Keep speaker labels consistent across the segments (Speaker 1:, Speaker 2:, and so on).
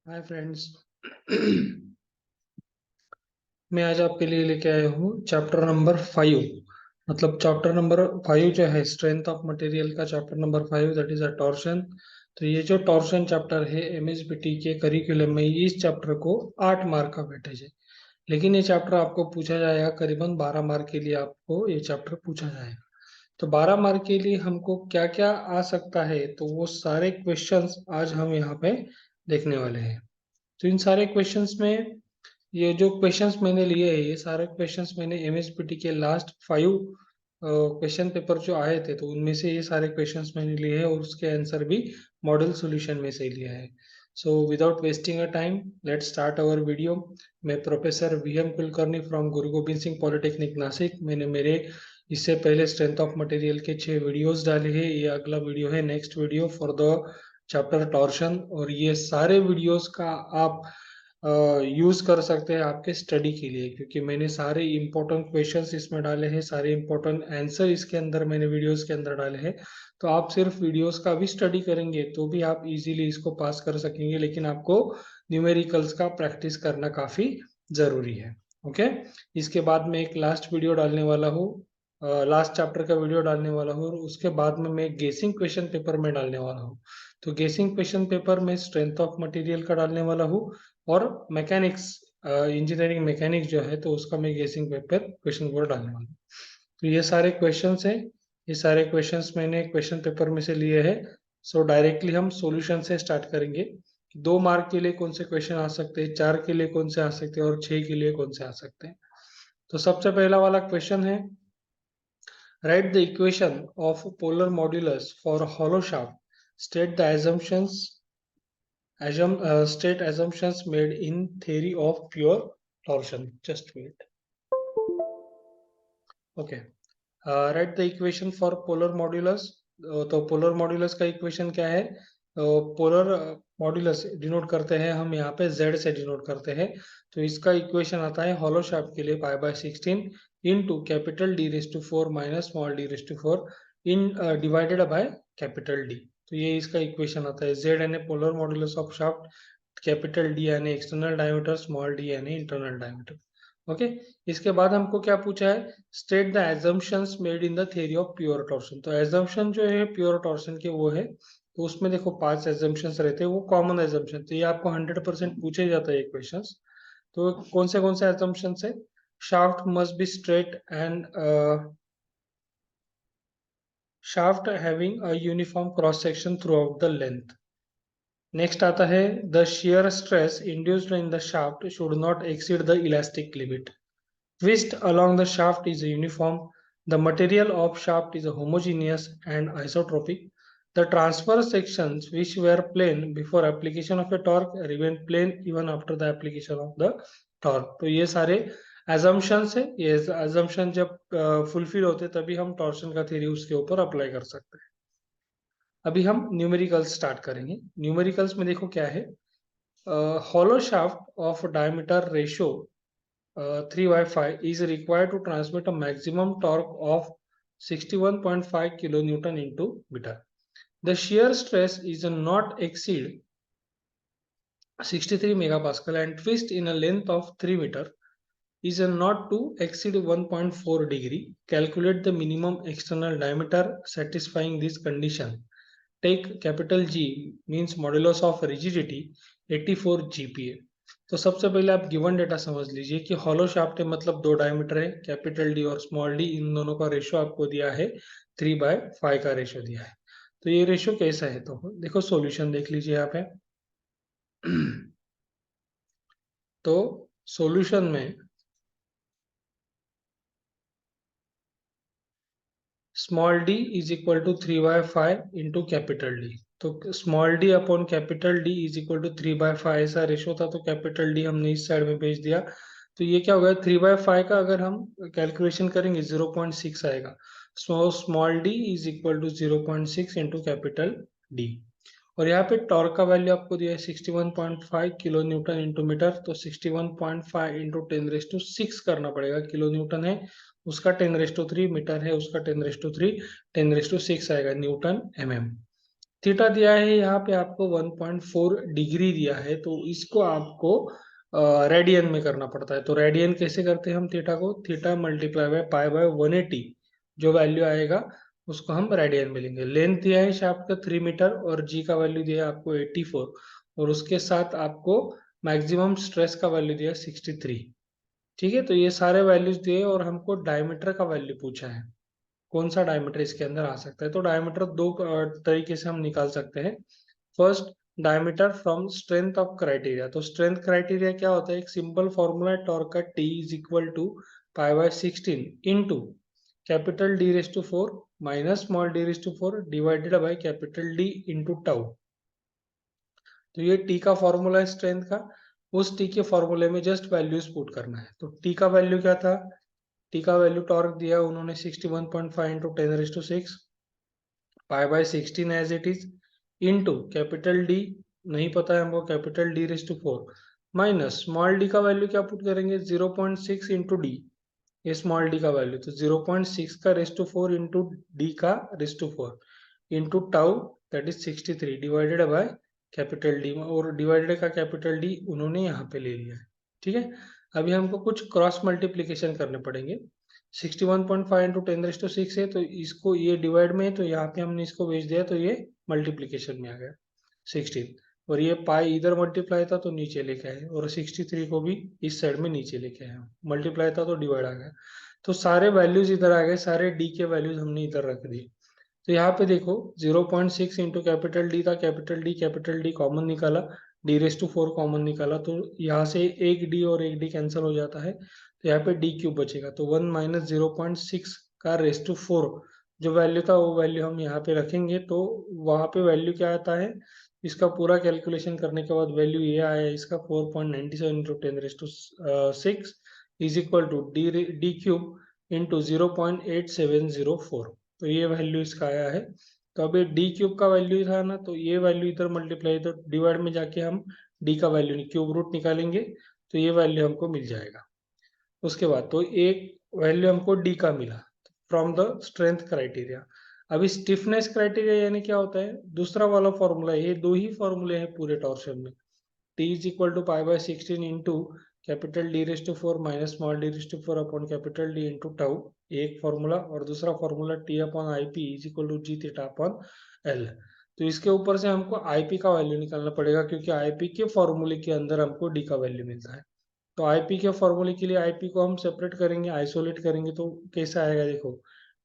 Speaker 1: Hi friends. मैं आज आपके लिए लेके आया हूँ चैप्टर नंबर 5। मतलब चैप्टर नंबर 5 जो है स्ट्रेंथ ऑफ मटेरियल का chapter number 5, that is a torsion. तो ये जो टॉर्शन चैप्टर है एमएसबीटी के करिकुलम में इस चैप्टर को 8 मार्क का वेटेज है। लेकिन ये चैप्टर आपको पूछा जाएगा करीबन 12 मार्क के लिए आपको ये चैप्टर पूछा जाएगा। तो 12 मार्क के लिए हमको क्या क्या आ सकता है, तो वो सारे क्वेश्चंस आज हम यहाँ पे देखने वाले हैं। तो इन सारे क्वेश्चंस में ये जो क्वेश्चंस मैंने लिए हैं ये सारे क्वेश्चंस मैंने एमएसपीटी के लास्ट 5 क्वेश्चन पेपर जो आए थे तो उनमें से ये सारे क्वेश्चंस मैंने लिए हैं और उसके आंसर भी मॉडल सॉल्यूशन में से लिया है। So without wasting a time let's start our video. मैं professor VM Kulkarni from Guru Gobind Singh polytechnic Nashik. मैंने मेरे इससे पहले स्ट्रेंथ ऑफ मटेरियल के 6 वीडियोस डाले हैं। ये अगला वीडियो है, next video for the chapter torsion. और ये सारे वीडियोस का आप यूज कर सकते हैं आपके स्टडी के लिए, क्योंकि मैंने सारे इंपॉर्टेंट क्वेश्चंस इसमें डाले हैं, सारे इंपॉर्टेंट आंसर इसके अंदर मैंने वीडियोस के अंदर डाले हैं। तो आप सिर्फ वीडियोस का भी स्टडी करेंगे तो भी आप इजीली इसको पास कर सकेंगे, लेकिन आपको न्यूमेरिकल्स का प्रैक्टिस करना काफी जरूरी है। ओके। इसके बाद मैं एक लास्ट वीडियो डालने वाला हूँ, लास्ट चैप्टर का वीडियो डालने वाला हूँ, और उसके बाद में मैं गेसिंग क्वेश्चन पेपर में डालने वाला हूँ। तो गेसिंग क्वेश्चन पेपर में स्ट्रेंथ ऑफ मटेरियल का डालने वाला हूँ, और मैकेनिक्स इंजीनियरिंग मैकेनिक्स जो है तो उसका मैं गेसिंग पेपर क्वेश्चन पेपर डालने वाला हूँ। तो ये सारे क्वेश्चंस हैं, ये सारे क्वेश्चंस मैंने क्वेश्चन पेपर में से लिए हैं। सो डायरेक्टली हम सॉल्यूशन से स्टार्ट करेंगे। 2 मार्क के लिए कौन से क्वेश्चन आ सकते हैं, 4 के लिए कौन से आ सकते हैं, और 6 के लिए कौन से आ सकते हैं। तो सबसे पहला वाला क्वेश्चन है, right the equation of polar modulus for hollow shaft, state the state assumptions made in theory of pure torsion. Just wait. Okay. Write the equation for polar modulus. तो पोलर मॉड्यूलस का equation क्या है? Polar modulus denote करते हैं हम यहाँ पे z से डिनोट करते हैं। तो इसका इक्वेशन आता है हॉलो शाफ्ट के लिए π/16 into capital D raise to 4 minus small d raise to 4 in divided by capital D। तो ये इसका इक्वेशन आता है। z यानी polar modulus of shaft, capital D यानी एक्सटर्नल डायमीटर, स्मॉल d यानी इंटरनल डायमीटर। ओके। इसके बाद हमको क्या पूछा है, state the assumptions made in the theory of pure torsion. तो एजम्पशन जो है प्योर टॉर्शन के वो है, तो उसमें देखो 5 एजम्पशंस रहते हैं, वो कॉमन एजम्पशन। तो ये आपको 100% पूछे जाता है क्वेश्चन। तो कौन से एजम्पशंस है? Shaft must be straight and shaft having a uniform cross section through out the length. Next आता है, the shear stress induced in the shaft should not exceed the elastic limit. Twist along the shaft is uniform. The material of shaft is homogeneous and isotropic. The transverse sections which were plane before application of a torque remain plane even after the application of the torque. तो ये सारे assumptions है। ये assumption जब fulfill होते तभी हम torsion का theory उसके ऊपर apply कर सकते हैं। अभी हम न्यूमेरिकल्स स्टार्ट करेंगे। न्यूमेरिकल्स में देखो क्या है, hollow shaft of diameter ratio 3/5 is required to transmit a maximum torque of 61.5 kilonewton into meter. The shear stress is not exceed 63 megapascal and twist in a length of 3 meter is not to exceed 1.4 degree. Calculate the minimum external diameter satisfying this condition. Take capital G means modulus of rigidity 84 GPa। तो सबसे पहले आप given data समझ लीजिए कि hollow shaft है, मतलब 2 diameter है, कैपिटल डी और स्मॉल डी, इन दोनों का रेशो आपको दिया है 3/5 का रेशो दिया है। तो ये रेशो कैसा है, तो देखो सॉल्यूशन देख लीजिए यहाँ पे। तो सॉल्यूशन में small D is equal to 3/5 into capital D. तो small D upon capital D is equal to 3/5 ऐसा रेशो था, तो कैपिटल डी हमने इस साइड में भेज दिया। तो ये क्या होगा, 3/5 का अगर हम कैलकुलेशन करेंगे 0.6 आएगा। So small D is equal to 0.6 into capital D. और यहाँ पे टॉर्क का वैल्यू आपको दिया है 61.5 किलो न्यूटन इंटू मीटर। तो 61.5 इंटू 10⁶ करना पड़ेगा। किलो न्यूटन है, उसका 10�3, मीटर है उसका 10�3, 10⁶ आएगा न्यूटन mm। थीटा दिया है यहाँ पे आपको 1.4 डिग्री दिया है, तो इसको आपको रेडियन में करना पड़ता है। तो रेडियन कैसे करते हैं हम थीटा को? Theta multiply by pi by 180, जो वैल्यू आएगा उसको हम रेडियन में लेंगे। लेंथ दिया है शाफ्ट का 3 मीटर और जी का वैल्यू दिया है आपको 84, और उसके साथ आपको मैक्सिमम स्ट्रेस का वैल्यू दिया है 63। ठीक है, तो ये सारे वैल्यूज दिए और हमको डायमीटर का वैल्यू पूछा है, कौन सा डायमीटर इसके अंदर आ सकता है। तो डायमीटर दो तरीके से हम निकाल सकते हैं। First, diameter from strength of criteria. तो स्ट्रेंथ क्राइटेरिया क्या होता है? एक सिंपल फॉर्मूला है, टॉर्क का T is equal to pi by 16 into capital D raise to 4 minus small D raise to 4 divided by capital D into tau. तो ये T का फॉर्मूला है स्ट्रेंथ का। उस टी के फॉर्मूले में जस्ट वैल्यूज पुट करना है। तो टी का वैल्यू क्या था? टी का वैल्यू टॉर्क दिया उन्होंने 61.5 into 10⁻⁶ pi by 16 as it is into capital D, नहीं पता है हमको, capital D raise to 4 minus small D का वैल्यू क्या पुट करेंगे? 0.6 इंटू डी, ये स्मॉल डी का वैल्यू, तो 0.6 का रेस टू 4 इंटू डी का raise to 4 into tau that is 63 divided by capital D, और डिवाइडेड का कैपिटल डी उन्होंने यहाँ पे ले लिया है। ठीक है, अभी हमको कुछ क्रॉस मल्टीप्लीकेशन करने पड़ेंगे। 61.5 इंटू 10⁻⁶ है, तो इसको ये डिवाइड में है, तो यहाँ पे हमने इसको भेज दिया, तो ये मल्टीप्लीकेशन में आ गया 16, और ये पाई इधर मल्टीप्लाई था तो नीचे लेके आए, और 63 को भी इस साइड में नीचे लेके आए, मल्टीप्लाई था तो डिवाइड आ गया। तो सारे वैल्यूज इधर आ गए, सारे डी के वैल्यूज हमने इधर रख दिए। तो यहाँ पे देखो 0.6 इंटू कैपिटल डी था, कैपिटल डी कॉमन निकाला, डी रेस टू 4 कॉमन निकाला, तो यहाँ से एक डी और एक डी कैंसिल हो जाता है, तो यहाँ पे डी क्यूब बचेगा। तो 1 माइनस 0.6 का रेस टू 4 जो वैल्यू था वो वैल्यू हम यहाँ पे रखेंगे, तो वहाँ पे वैल्यू क्या आता है? इसका पूरा कैलकुलेशन करने के बाद वैल्यू ये आया इसका 4.97 into 10⁻⁶ is equal to D cube into 0.8704। तो ये वैल्यू इसका आया है। तो अब ये डी क्यूब का वैल्यू था ना, तो ये वैल्यू इधर मल्टीप्लाई, तो डिवाइड में जाके हम डी का वैल्यू क्यूब रूट निकालेंगे, तो ये वैल्यू हमको मिल जाएगा। उसके बाद तो एक वैल्यू हमको डी का मिला फ्रॉम द स्ट्रेंथ क्राइटेरिया। अभी स्टिफनेस क्राइटेरिया यानी क्या होता है? दूसरा वाला फॉर्मूला है, ये दो ही फॉर्मूले हैं पूरे टॉर्शन में। T is equal to pi by 16 into capital D raise to 4 minus small D raise to 4 upon capital D into tau, एक फॉर्मूला, और दूसरा formula T upon I P is equal to G theta upon L. तो इसके ऊपर से हमको IP का value निकालना पड़ेगा, क्योंकि आईपी के फॉर्मूले के अंदर हमको डी का वैल्यू मिलता है। तो आईपी के फॉर्मूले के लिए आईपी को हम सेपरेट करेंगे, आइसोलेट करेंगे, तो कैसा आएगा? देखो,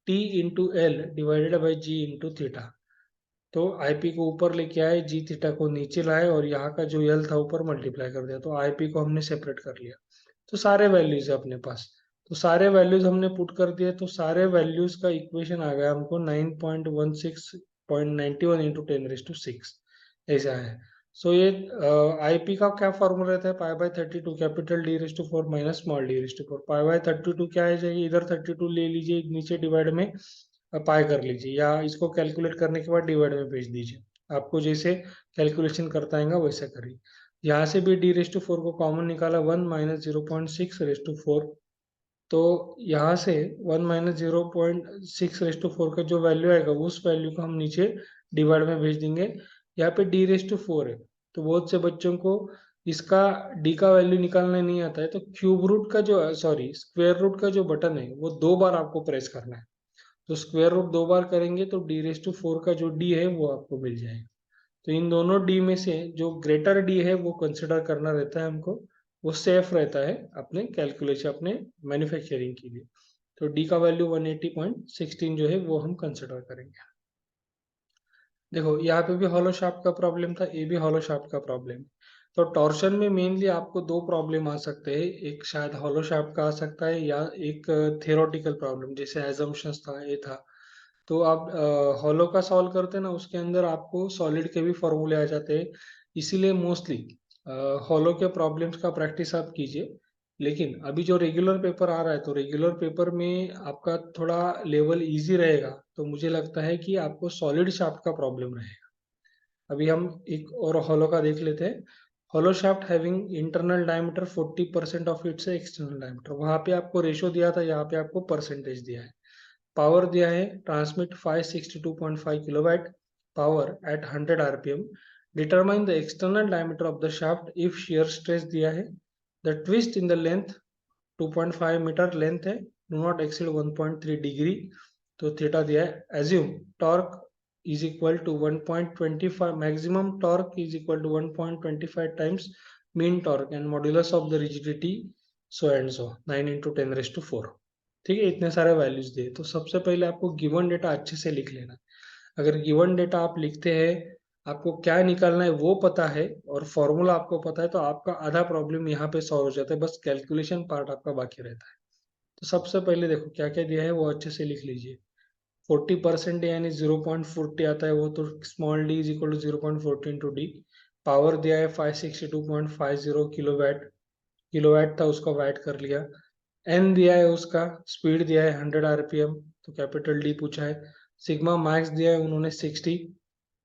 Speaker 1: T into L divided by G into theta. तो आईपी को ऊपर लेके आए, जी थीटा को नीचे लाए, और यहाँ का जो एल था ऊपर मल्टीप्लाई कर दिया, तो आईपी को हमने सेपरेट कर लिया। तो सारे वैल्यूज है अपने पास, तो सारे वैल्यूज हमने पुट कर दिए, तो सारे वैल्यूज का इक्वेशन आ गया हमको 9.16.91 इंटू 10⁻⁶ ऐसा है। सो ये आईपी का क्या फॉर्मूला रहता है? Pi by 32 capital D raise to 4 minus small D raise to 4। Pi by 32 क्या है? जाइए इधर 32 ले लीजिए, नीचे डिवाइड में पाई कर लीजिए, या इसको कैलकुलेट करने के बाद डिवाइड में भेज दीजिए, आपको जैसे कैलकुलेशन करता आएगा वैसा करिए। यहाँ से भी डी रेस टू 4 को कॉमन निकाला, 1 माइनस 0.6 रेस टू 4, तो यहाँ से 1 माइनस 0.6 रेस टू 4 का जो वैल्यू आएगा उस वैल्यू को हम नीचे डिवाइड में भेज देंगे। यहाँ पे डी रेस टू 4 है, तो बहुत से बच्चों को इसका डी का वैल्यू निकालना नहीं आता है, तो क्यूब रूट का जो, सॉरी, स्क्वायर रूट का जो बटन है वो 2 बार आपको प्रेस करना है। तो स्क्वायर रूट 2 बार करेंगे तो डी रेस टू 4 का जो डी है वो आपको मिल जाएगा। तो इन दोनों डी में से जो ग्रेटर डी है वो कंसिडर करना रहता है हमको, वो सेफ रहता है अपने कैलकुलेशन, अपने मैन्युफैक्चरिंग के लिए। तो डी का वैल्यू 180.16 जो है वो हम कंसिडर करेंगे। देखो यहाँ पे भी हॉलो शाफ्ट का प्रॉब्लम था, ये भी हॉलो शाफ्ट का प्रॉब्लम। तो टॉर्शन में मेनली आपको दो प्रॉब्लम आ सकते हैं, एक शायद हॉलो शाफ्ट का आ सकता है, या एक थियोरेटिकल प्रॉब्लम जैसे एजम्पशंस था, ये था। तो आप हॉलो का सॉल्व करते हैं ना, उसके अंदर आपको सॉलिड के भी फॉर्मूले आ जाते हैं, इसीलिए मोस्टली हॉलो के प्रॉब्लम्स का प्रैक्टिस आप कीजिए। लेकिन अभी जो रेगुलर पेपर आ रहा है, तो रेगुलर पेपर में आपका थोड़ा लेवल इजी रहेगा, तो मुझे लगता है कि आपको सॉलिड शाफ्ट का प्रॉब्लम रहेगा। अभी हम एक और हॉलो का देख लेते हैं। Hollow shaft having internal diameter 40% of its external diameter, वहां पे आपको रेशो दिया था, यहाँ पे आपको परसेंटेज दिया है। पावर दिया है transmit 562.5 kilowatt, power at 100 rpm. Determine the external diameter of the shaft if shear stress दिया है. The twist in the length 2.5 metre length है, do not exceed 1.3 डिग्री, तो थीटा दिया है. Assume torque is equal to 1.25, maximum torque is equal to 1.25 times mean torque and modulus of the rigidity so and so 9 into 10 raised to 4. ठीक है, इतने सारे values दिए. तो सबसे पहले आपको गिवन डेटा अच्छे से लिख लेना. अगर गिवन डेटा आप लिखते हैं, आपको क्या निकालना है वो पता है और फॉर्मूला आपको पता है, तो आपका आधा प्रॉब्लम यहाँ पे सॉल्व हो जाता है. बस कैलकुलेशन पार्ट आपका बाकी रहता है. तो सबसे पहले देखो क्या क्या दिया है वो अच्छे से लिख लीजिए. 40% यानी 0.40 आता है, वो तो small D is equal to 0.40 into D. Power दिया है 562.50 किलोवाट. किलोवाट था, उसका वाट कर लिया. एन दिया है, उसका स्पीड दिया है 100 आरपीएम, तो कैपिटल डी पूछा है. सिग्मा मैक्स दिया है उन्होंने 60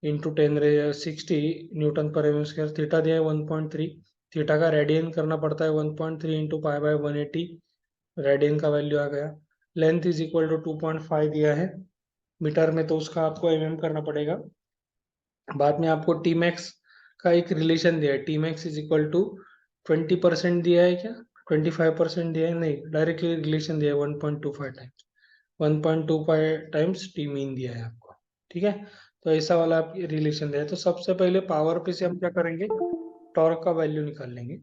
Speaker 1: into 60 newton per M square. Theta दिया है 1.3. थीटा का रेडियन करना पड़ता है 1.3 इंटू पाई बाय 180. रेडियन का वैल्यू आ गया. लेंथ इज इक्वल टू 2.5 दिया है मीटर में, तो उसका आपको एमएम करना पड़ेगा. बाद में आपको टी मैक्स का एक रिलेशन दिया है. T max is equal to 20% दिया है क्या, 25% दिया है, नहीं, डायरेक्टली रिलेशन दिया है 1.25 टाइम्स. 1.25 टाइम्स टी मीन दिया है आपको. ठीक है, तो ऐसा वाला आप रिलेशन दिया है. तो सबसे पहले पावर पे से हम क्या करेंगे, टॉर्क का वैल्यू निकाल लेंगे.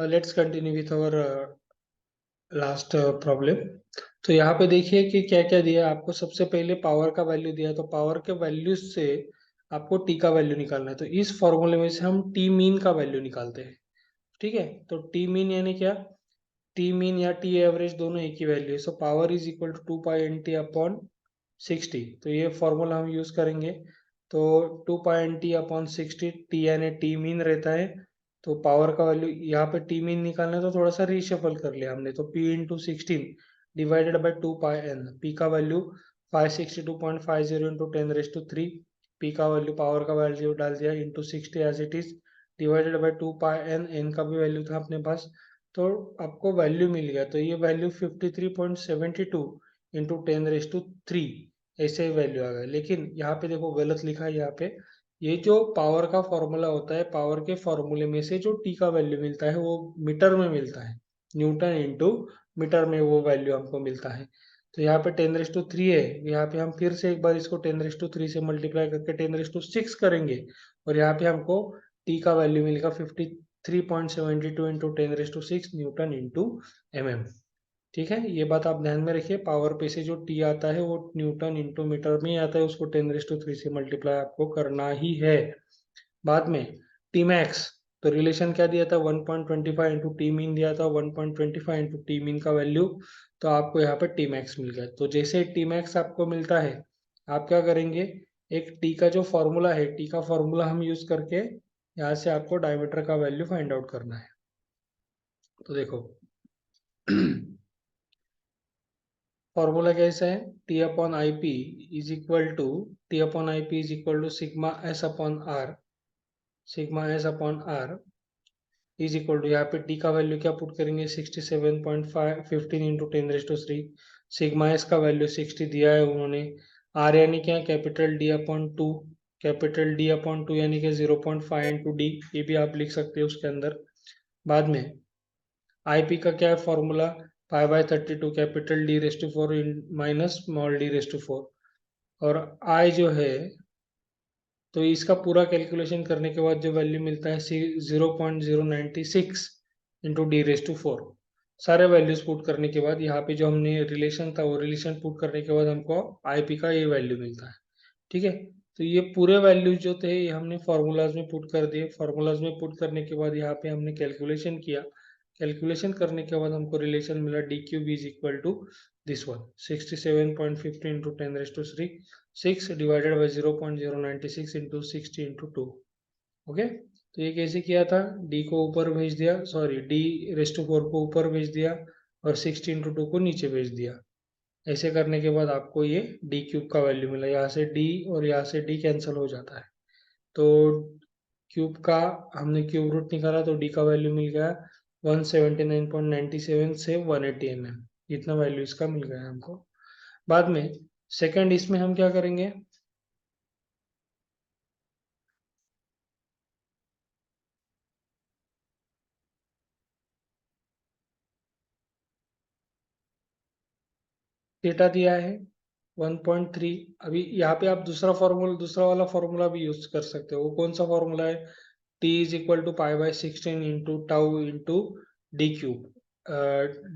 Speaker 1: Let's continue with our last problem. तो यहाँ पे देखिए कि क्या क्या दिया है आपको. सबसे पहले पावर का वैल्यू दिया है, तो पावर के वैल्यूज से आपको टी का वैल्यू निकालना है. तो इस फॉर्मूले में से हम टी मीन का वैल्यू निकालते हैं. ठीक है, तो टी मीन यानी क्या, टी मीन या टी एवरेज दोनों एक ही वैल्यू है. So power is equal to 2 pi N T upon 60. तो ये फॉर्मूला हम यूज करेंगे. तो 2 pi N T upon 60, T यानी टी मीन रहता है. तो पावर का वैल्यू यहाँ पे टी मीन निकालना है, तो थोड़ा सा रीशफल कर लिया हमने. तो P into 16 divided by 2 pi N. P का value 562.50 into 10 raise to 3. P का वैल्यू, पावर का वैल्यू डाल दिया into 60 as it is, divided by 2 pi N. N का भी वैल्यू था अपने पास, तो आपको वैल्यू मिल गया. तो ये वैल्यू 53.72 इंटू 10 रेज टू 3 ऐसे ही वैल्यू आ गया. लेकिन यहाँ पे देखो गलत लिखा है. यहाँ पे ये जो पावर का फॉर्मूला होता है, पावर के फॉर्मूले में से जो टी का वैल्यू मिलता है वो मीटर में मिलता है. न्यूटन इंटू मीटर में वो वैल्यू हमको मिलता है. तो यहाँ पे 10 रेज टू 3 है. यहाँ पे हम फिर से एक बार इसको 10 रेज टू 3 से मल्टीप्लाई करके 10 रेज टू 6 करेंगे, और यहाँ पे हमको टी का वैल्यू मिलेगा 53.72 इंटू 10 raise to 6 newton into M. ठीक है, ये बात आप ध्यान में रखिए. पावर पे से जो टी आता है वो न्यूटन इंटू मीटर में ही आता है, उसको 10 रेज टू 3 से मल्टीप्लाई आपको करना ही है. बाद में टी मैक्स, तो रिलेशन क्या दिया था, 1.25 इंटू टी मीन दिया था, 1.25 इंटू टी मीन का वैल्यू. तो आपको यहाँ पे टी मैक्स मिल गया. तो जैसे टी मैक्स आपको मिलता है, आप क्या करेंगे, एक टी का जो फॉर्मूला है, टी का फॉर्मूला हम यूज करके यहाँ से आपको डायमीटर का वैल्यू फाइंड आउट करना है. तो देखो फॉर्मूला कैसा है, T upon I P is equal to, T upon I P is equal to sigma S upon R. Sigma S upon R is equal to, यहाँ पे टी का वैल्यू क्या पुट करेंगे, 67.15 इंटू 10 रेज टू 3. सिग्मा एस का value 60 दिया है उन्होंने. आर यानी क्या, capital D upon 2. Capital D upon 2 यानी कि 0.5 इंटू डी, ये भी आप लिख सकते हो उसके अंदर. बाद में आईपी का क्या है formula, 5/32 capital D raise to 4 minus small D raise to 4. और आई जो है, तो इसका पूरा कैलकुलेशन करने के बाद जो वैल्यू मिलता है 0.096 इंटू डी रेस टू 4. सारे वैल्यूज पुट करने के बाद यहाँ पे जो हमने रिलेशन था वो रिलेशन पुट करने के बाद हमको आईपी का ये वैल्यू मिलता है. ठीक है। तो ये पूरे वैल्यूज जो थे ये हमने फॉर्मूलाज में पुट कर दिए। फॉर्मूलाज में पुट करने के बाद यहाँ पे हमने कैलकुलेशन किया। कैलकुलेशन करने के बाद हमको रिलेशन मिला D cube is equal to this one 67.50 into 10⁻³ 6 divided by 0.096 into 60 into 2। Okay, तो ये कैसे किया था, डी को ऊपर भेज दिया, सॉरी d⁻⁴ को ऊपर भेज दिया और 60 इंटू 2 को नीचे भेज दिया। ऐसे करने के बाद आपको ये डी क्यूब का वैल्यू मिला। यहाँ से डी और यहाँ से डी कैंसिल हो जाता है, तो क्यूब का हमने क्यूब रूट निकाला तो डी का वैल्यू मिल गया 179.97 से 180 mm। इतना वैल्यू इसका मिल गया हमको। बाद में सेकंड इसमें हम क्या करेंगे, थीटा दिया है 1.3। अभी यहाँ पे आप दूसरा वाला फॉर्मूला भी यूज कर सकते हो। वो कौन सा फॉर्मूला है, t is equal to π/16 into tau into D cube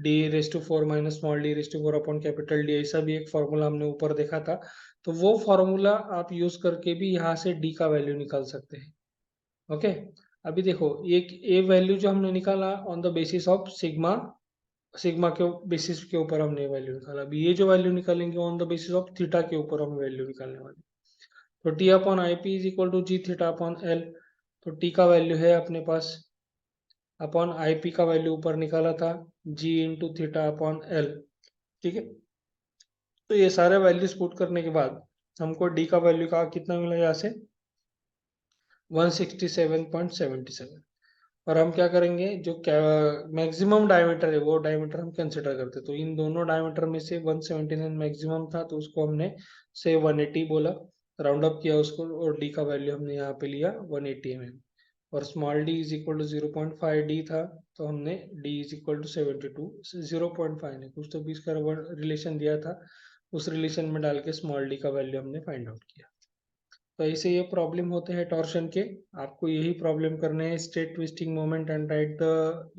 Speaker 1: d⁻⁴ minus small d⁻⁴ upon capital D, ऐसा भी एक फॉर्मूला हमने ऊपर देखा था। तो वो फॉर्मूला आप यूज करके भी यहाँ से d का वैल्यू निकाल सकते हैं। ओके, अभी देखो एक ए वैल्यू जो हमने निकाला on the basis of sigma, sigma के बेसिस के ऊपर हमने वैल्यू निकाला। अभी ये जो वैल्यू निकालेंगे on the basis of theta के ऊपर हम वैल्यू निकालने वाले। तो T upon I P is equal to G theta upon L. तो टी का वैल्यू है अपने पास, अपॉन आई पी का वैल्यू ऊपर निकाला था G into theta upon L. ठीक है, तो ये सारे वैल्यूज पुट करने के बाद हमको डी का वैल्यू का कितना मिला यहाँ से 167.77। और हम क्या करेंगे, जो मैक्सिमम डायमीटर है वो डायमीटर हम कंसिडर करते, तो इन दोनों डायमीटर में से 179 मैक्सिमम था, तो उसको हमने से 180 बोला, राउंड अप किया उसको, और डी का वैल्यू हमने यहाँ पे लिया 180 mm। और small D is equal to 0.5 D था, तो हमने डी इज इक्वल टू 72, 0.5 ने कुछ तो भी इसका रिलेशन दिया था, उस रिलेशन में डाल के स्मॉल डी का वैल्यू हमने फाइंड आउट किया। तो ऐसे ये प्रॉब्लम होते हैं टॉर्शन के। आपको यही प्रॉब्लम करने हैं, straight twisting moment and right the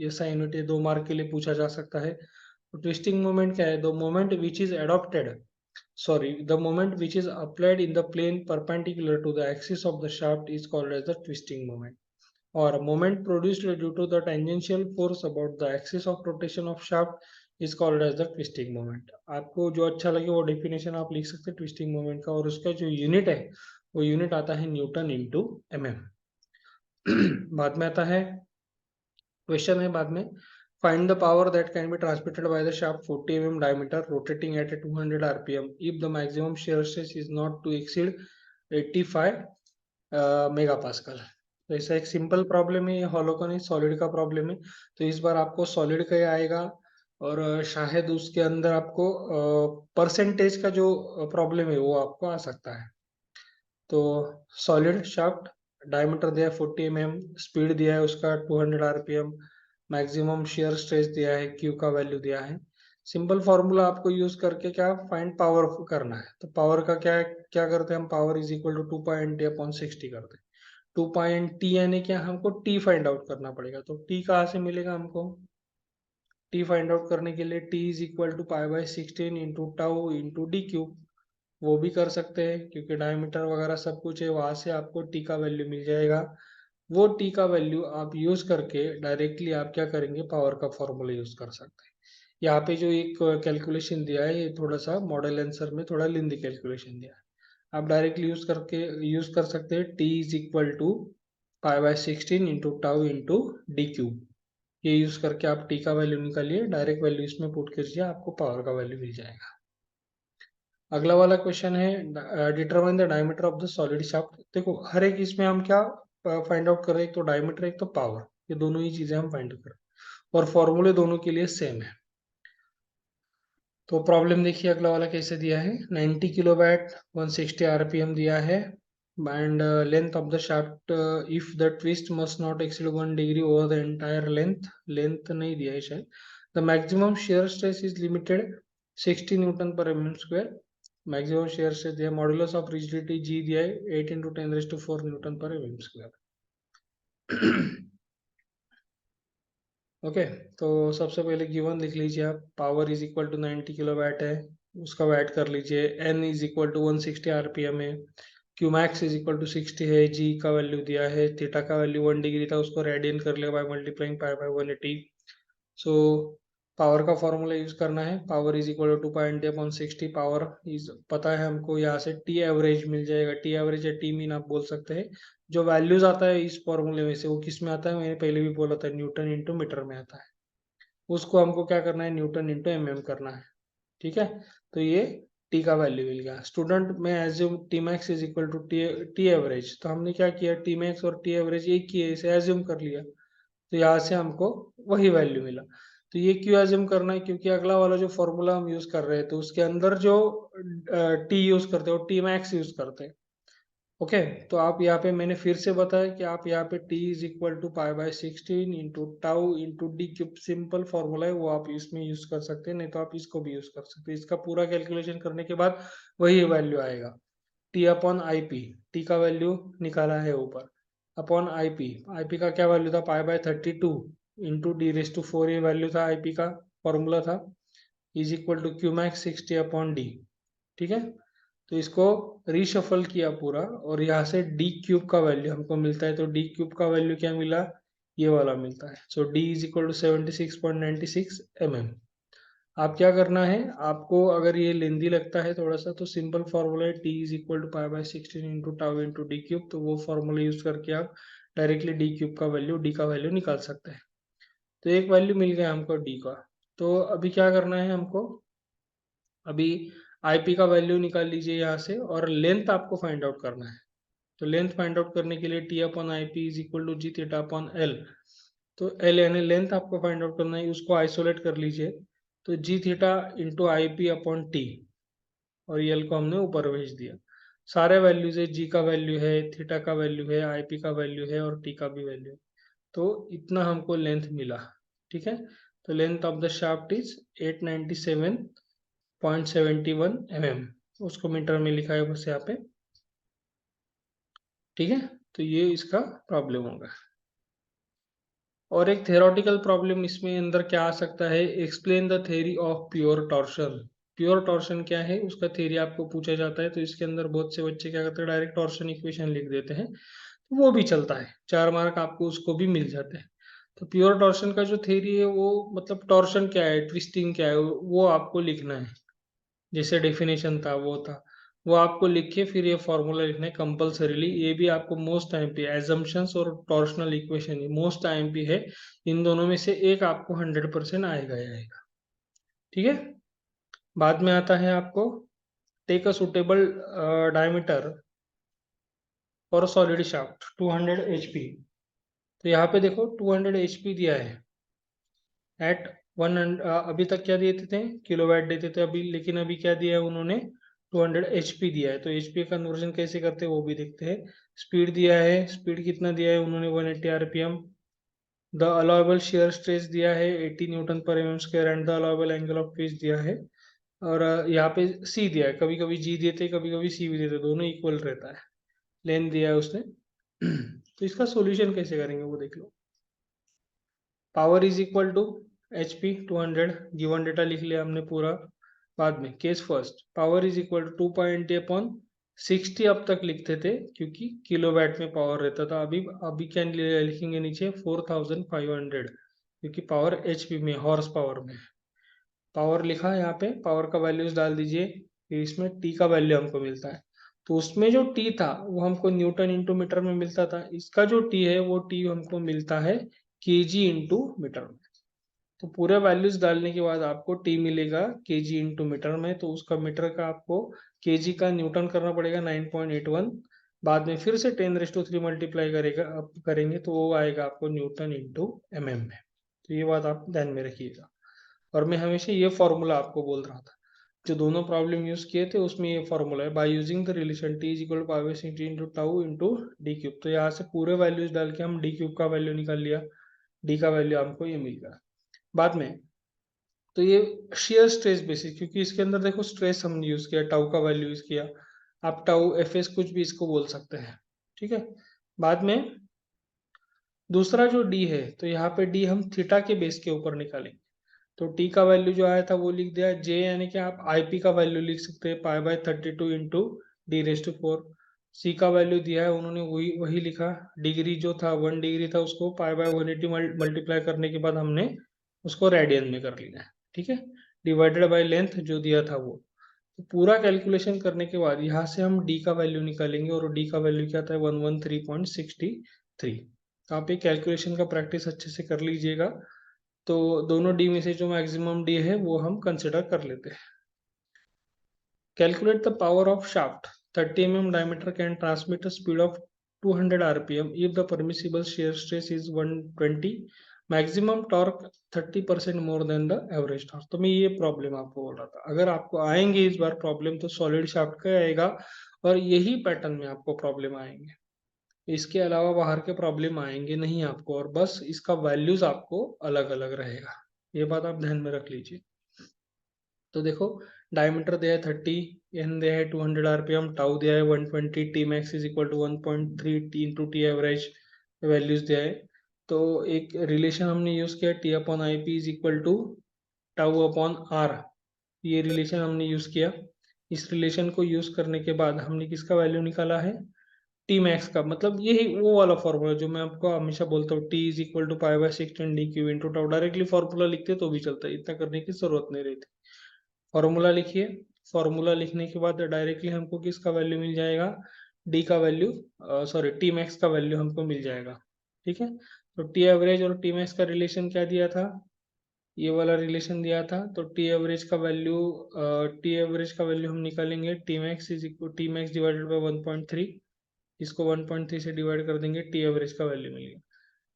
Speaker 1: SI unit, 2 mark के लिए पूछा जा सकता है। तो ट्विस्टिंग मोमेंट क्या है, the moment which is adopted, sorry, the moment which is applied in the plane perpendicular to the axis of the shaft is called as the twisting moment, or a moment produced due to the tangential force about the axis of rotation of shaft is called as the twisting moment। आपको जो अच्छा लगे वो definition आप लिख सकते हैं twisting moment का, और उसका जो यूनिट है वो यूनिट आता है न्यूटन इंटू mm। बाद में आता है, क्वेश्चन है बाद में, find the power that can be transmitted by the shaft 40 mm diameter rotating at a 200 rpm if the maximum shear stress is not to exceed 85 megapascal. तो ऐसा एक सिंपल प्रॉब्लम है, ये हॉलो का नहीं सॉलिड का प्रॉब्लम है। तो इस बार आपको सॉलिड का ही आएगा, और शायद उसके अंदर आपको परसेंटेज का जो प्रॉब्लम है वो आपको आ सकता है। तो सॉलिड शाफ्ट, डायमीटर दिया है 40 mm, स्पीड दिया है उसका 200 rpm, मैक्सिमम शियर स्ट्रेस दिया है, क्यू का वैल्यू दिया है। सिंपल फॉर्मूला आपको यूज करके क्या फाइंड पावर करना है। तो पावर का क्या क्या करते हैं हम, power is equal to 2.t upon 60 करते हैं। 2.t यानी क्या, हमको टी फाइंड आउट करना पड़ेगा। तो टी कहाँ से मिलेगा हमको, टी फाइंड आउट करने के लिए T is equal to π/16 into tau into D cube, वो भी कर सकते हैं क्योंकि डायमीटर वगैरह सब कुछ है, वहां से आपको टी का वैल्यू मिल जाएगा। वो टी का वैल्यू आप यूज करके डायरेक्टली आप क्या करेंगे, पावर का फॉर्मूला यूज कर सकते हैं। यहाँ पे जो एक कैलकुलेशन दिया है ये थोड़ा सा मॉडल आंसर में थोड़ा लेंदी कैलकुलेशन दिया है, आप डायरेक्टली यूज कर सकते हैं T is equal to π/16 into tau into D cube. ये यूज करके आप टी का वैल्यू निकालिए, डायरेक्ट वैल्यू इसमें पुट कीजिए, आपको पावर का वैल्यू मिल जाएगा। अगला वाला क्वेश्चन है determine the diameter of the solid shaft. देखो हर एक इसमें हम क्या फाइंड आउट कर रहे हैं, एक तो डायमीटर एक तो पावर, ये दोनों ही चीजें हम फाइंड कर रहे हैं, और फॉर्मूले दोनों के लिए सेम है। तो प्रॉब्लम देखिए अगला वाला कैसे दिया है, 90 किलोवाट 160 rpm दिया है, and length of the shaft if the twist must not exceed 1 degree over the entire length, length नहीं दिया है शायद। The maximum shear stress is limited 60 newton per mm square, maximum shear stress दिया, modulus of rigidity G दिया है 8 इंटू 10⁻⁴ newton per mm square. Okay, तो सबसे पहले गिवन लिख लीजिए आप, power is equal to 90 kilowatt है, उसका ऐड कर लीजिए। n is equal to 160 RPM है, Q max is equal to 60 है, जी का वैल्यू दिया है, थीटा का वैल्यू 1 डिग्री था, उसको रेडियन कर लिया by multiplying pi by 180। So power का फॉर्मूला यूज करना है, power is equal to 2.60। Power इज पता है हमको, यहाँ से टी एवरेज मिल जाएगा, टी एवरेज या टी मीन आप बोल सकते हैं। जो वैल्यूज आता है इस फॉर्मूले में से वो किस में आता है, मैंने पहले भी बोला था, न्यूटन इंटू मीटर में आता है। उसको हमको क्या करना है, न्यूटन इंटू एम करना है। ठीक है, तो ये टी का वैल्यू मिल गया। स्टूडेंट में assume T max is equal to T average, तो हमने क्या किया, टी मैक्स और टी एवरेज एक ही है, इसे एज्यूम कर लिया, तो यहाँ से हमको वही वैल्यू मिला। तो ये क्यों एज्यूम करना है, क्योंकि अगला वाला जो फॉर्मूला हम यूज कर रहे हैं तो उसके अंदर जो टी यूज करते हैं वो टी मैक्स यूज करते हैं। ओके, तो आप यहाँ पे मैंने फिर से बताया कि आप यहाँ पे t is equal to pi by 16 into tau into D cube, simple formula है वो, आप इसमें यूज कर सकते हैं, नहीं तो आप इसको भी यूज कर सकते हैं। इसका पूरा कैलकुलेशन करने के बाद वही वैल्यू आएगा, t upon I P. T का वैल्यू निकाला है ऊपर, अपॉन आई पी का क्या वैल्यू था, pi by 32 into D raise to 4, ये वैल्यू था आई पी का, फॉर्मूला था, is equal to Q max 60 upon D. ठीक है, तो इसको रीशफल किया पूरा और यहाँ से डी क्यूब का वैल्यू हमको मिलता है, तो डी क्यूब का वैल्यू क्या मिला, ये वाला मिलता है। So D is equal to 76.96 mm। आप क्या करना है, आपको अगर ये लेंदी लगता है थोड़ा सा, तो सिंपल फॉर्मूला है T is equal to pi by 16 into tau into D cube, तो वो फॉर्मूला यूज करके आप डायरेक्टली डी क्यूब का वैल्यू, डी का वैल्यू निकाल सकते हैं। तो एक वैल्यू मिल गया हमको डी का। तो अभी क्या करना है हमको, अभी आईपी का वैल्यू निकाल लीजिए यहाँ से, और लेंथ आपको फाइंड आउट करना है। तो लेंथ फाइंड आउट करने के लिए T upon I P is equal to G theta upon L. तो एल यानी लेंथ आपको फाइंड आउट करना है, उसको आइसोलेट कर लीजिए। तो G theta into I P upon T, और एल को हमने ऊपर भेज दिया। सारे वैल्यूज है, जी का वैल्यू है, थीटा का वैल्यू है, आई पी का वैल्यू है, और टी का भी वैल्यू है। तो इतना हमको लेंथ मिला। ठीक है, तो length of the shaft is 897.71 mm, उसको मीटर में लिखा है बस यहाँ पे। ठीक है, तो ये इसका प्रॉब्लम होगा। और एक थेरोटिकल प्रॉब्लम इसमें अंदर क्या आ सकता है, explain the theory of pure torsion. Pure torsion क्या है उसका थ्योरी आपको पूछा जाता है, तो इसके अंदर बहुत से बच्चे क्या करते हैं, डायरेक्ट टॉर्शन इक्वेशन लिख देते हैं, तो वो भी चलता है, 4 मार्क आपको उसको भी मिल जाते हैं। तो प्योर टॉर्शन का जो थ्योरी है वो, मतलब टॉर्शन क्या है, ट्विस्टिंग क्या है, वो आपको लिखना है। जैसे डेफिनेशन था वो था, वो आपको लिख के फिर ये फॉर्मूला लिखना है कंपल्सरीली। ये भी आपको मोस्ट टाइम पे, एजम्पशंस और टॉर्शनल इक्वेशन ही मोस्ट टाइम पे है, इन दोनों में से एक आपको 100% आएगा ही आएगा। ठीक है, बाद में आता है आपको take a suitable diameter for solid shaft 200 HP. तो यहाँ पे देखो 200 एचपी दिया है एट 100, अभी तक क्या दिए थे, किलोवाट देते थे अभी, लेकिन अभी क्या दिया है उन्होंने, 200 एचपी दिया है। तो एचपी कन्वर्जन कैसे करते हैं वो भी देखते हैं। स्पीड दिया है, स्पीड कितना दिया है उन्होंने, 180 RPM. The allowable shear stress दिया है 80 newton per M square, and the allowable angle of twist दिया है। और यहाँ पे सी दिया है, कभी कभी जी देते कभी कभी सी भी देते, दोनों इक्वल रहता है। लेंथ दिया है उसने। तो इसका सॉल्यूशन कैसे करेंगे वो देख लो। Power is equal to H P 200, given data लिख लिया हमने पूरा। बाद में case first, power is equal to 2.8 upon 60 अब तक लिखते थे क्योंकि किलोवाट में पावर रहता था। अभी अभी क्या लिखेंगे नीचे, 4500, क्योंकि पावर एचपी में, हॉर्स पावर में। पावर लिखा है यहाँ पे, पावर का वैल्यूज डाल दीजिए, फिर इसमें टी का वैल्यू हमको मिलता है। तो उसमें जो टी था वो हमको न्यूटन इंटू मीटर में मिलता था, इसका जो टी है वो टी हमको मिलता है केजी इंटू मीटर में। तो पूरे वैल्यूज डालने के बाद आपको टी मिलेगा केजी इंटू मीटर में, तो उसका मीटर का आपको केजी का न्यूटन करना पड़ेगा 9.81, बाद में फिर से 10⁻³ मल्टीप्लाई करेगा, आप करेंगे तो वो आएगा आपको न्यूटन इंटू एम में। तो ये बात आप ध्यान में रखिएगा। और मैं हमेशा ये फॉर्मूला आपको बोल रहा था, जो दोनों प्रॉब्लम यूज किए थे उसमें ये फॉर्मूला है, by using the relation T is equal to pi by 60 into tau into D cube. तो यहाँ से पूरे वैल्यूज डाल के हम डी क्यूब का वैल्यू निकाल लिया, डी का वैल्यू हमको ये मिल गया। बाद में तो ये शेयर स्ट्रेस बेसिस, क्योंकि इसके अंदर देखो स्ट्रेस हमने यूज किया, टाउ का वैल्यू यूज किया, आप टाउ एफ एस कुछ भी इसको बोल सकते हैं। ठीक है, बाद में दूसरा जो डी है, तो यहाँ पे डी हम थीटा के बेस के ऊपर निकालेंगे। तो टी का वैल्यू जो आया था वो लिख दिया, जे यानी कि आप आईपी का वैल्यू लिख सकते हैं π/32 इंटू d⁴। सी का वैल्यू दिया है उन्होंने, वही वही लिखा। डिग्री जो था 1 डिग्री था, उसको π/180 मल्टीप्लाई करने के बाद हमने उसको रेडियन में कर लिया है, ठीक है, डिवाइडेड बाय लेंथ जो दिया था वो। तो पूरा कैलकुलेशन करने के बाद यहाँ से हम डी का वैल्यू निकालेंगे, और डी का वैल्यू क्या था, 113.63। तो आप ये कैलकुलेशन का प्रैक्टिस अच्छे से कर लीजिएगा। तो दोनों डी में से जो मैक्सिमम डी है वो हम कंसिडर कर लेते हैं। Calculate the power of shaft 30 mm diameter can transmit a speed of 200 rpm if the permissible shear stress is 120, maximum torque 30% more than the average torque। तो मैं ये प्रॉब्लम आपको बोल रहा था, अगर आपको आएंगे इस बार प्रॉब्लम तो सॉलिड शाफ्ट का आएगा, और यही पैटर्न में आपको प्रॉब्लम आएंगे, इसके अलावा बाहर के प्रॉब्लम आएंगे नहीं आपको, और बस इसका वैल्यूज आपको अलग अलग रहेगा, ये बात आप ध्यान में रख लीजिए। तो देखो, डायमीटर दिया है 30, एन दिया है 200 आरपीएम, टाउ दिया है 120, T max is equal to 1.3 T into T average values दिया है। तो एक रिलेशन हमने यूज किया, T upon I P is equal to tau upon R, ये रिलेशन हमने यूज किया। इस रिलेशन को यूज करने के बाद हमने किसका वैल्यू निकाला है, टी मैक्स का, मतलब यही वो वाला फॉर्मूला जो मैं आपको हमेशा बोलता हूँ, T is equal to π/16 D cube into tau. Directly formula लिखते तो भी चलता है, इतना करने की जरूरत नहीं रहती। फॉर्मूला लिखिए, फॉर्मूला लिखने के बाद डायरेक्टली हमको किसका वैल्यू मिल जाएगा, डी का वैल्यू, सॉरी टी मैक्स का वैल्यू हमको मिल जाएगा, ठीक है। तो टी एवरेज और टी मैक्स का रिलेशन क्या दिया था, ये वाला रिलेशन दिया था। तो टी एवरेज का वैल्यू हम निकालेंगे, T max is equal T max divided by 1.3, इसको 1.3 से डिवाइड कर देंगे, टी एवरेज का वैल्यू मिलेगा।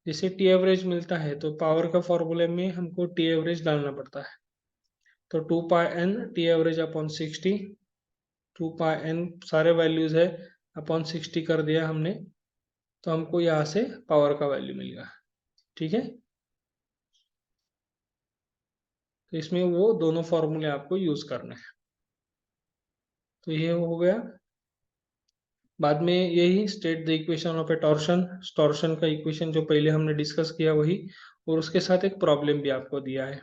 Speaker 1: जैसे टी एवरेज मिलता है तो पावर का फॉर्मूले में हमको टी एवरेज डालना पड़ता है। तो 2πn T average upon 60, 2πn सारे वैल्यूज है, अपॉन 60 कर दिया हमने, तो हमको यहाँ से पावर का वैल्यू मिलेगा, ठीक है। तो इसमें वो दोनों फॉर्मूले आपको यूज करने हैं। तो ये हो गया। बाद में यही state the equation of A torsion, torsion का इक्वेशन जो पहले हमने डिस्कस किया वही, और उसके साथ एक प्रॉब्लम भी आपको दिया है।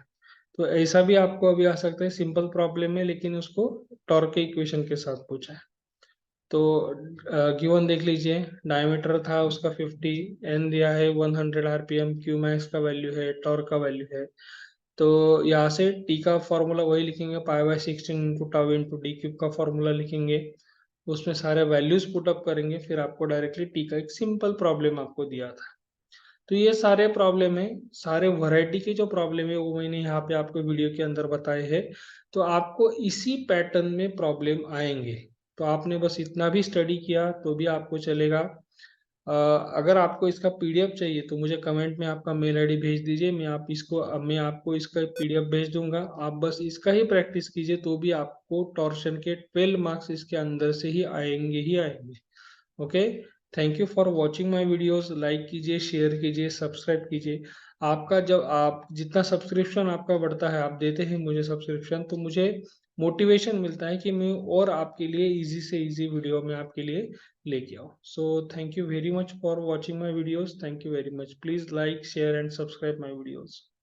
Speaker 1: तो ऐसा भी आपको अभी आ सकता है सिंपल प्रॉब्लम में, लेकिन उसको टॉर्क के इक्वेशन के साथ पूछा है। तो गिवन देख लीजिए, डायमीटर था उसका 50, एन दिया है 100 आरपीएम, क्यू मैक्स का वैल्यू है, टॉर्क का वैल्यू है। तो यहाँ से टी का फॉर्मूला वही लिखेंगे, π/16 into tau into D cube का फॉर्मूला लिखेंगे, उसमें सारे वैल्यूज पुट अप करेंगे, फिर आपको डायरेक्टली टी का एक सिंपल प्रॉब्लम आपको दिया था। तो ये सारे प्रॉब्लम है, सारे वैरायटी के जो प्रॉब्लम है वो मैंने यहाँ पे आपको वीडियो के अंदर बताए हैं। तो आपको इसी पैटर्न में प्रॉब्लम आएंगे, तो आपने बस इतना भी स्टडी किया तो भी आपको चलेगा। अगर आपको इसका पीडीएफ चाहिए तो मुझे कमेंट में आपका मेल आईडी भेज दीजिए, मैं आपको इसका पीडीएफ भेज दूंगा। आप बस इसका ही प्रैक्टिस कीजिए तो भी आपको टॉर्शन के 12 मार्क्स इसके अंदर से ही आएंगे ही आएंगे। Okay, thank you for watching my videos. Like कीजिए, शेयर कीजिए, सब्सक्राइब कीजिए। आपका जब आप जितना सब्सक्रिप्शन आपका बढ़ता है, आप देते हैं मुझे सब्सक्रिप्शन, तो मुझे मोटिवेशन मिलता है कि मैं और आपके लिए इजी से इजी वीडियो में आपके लिए लेके आओ। So thank you very much for watching my videos, thank you very much. Please like share and subscribe my videos.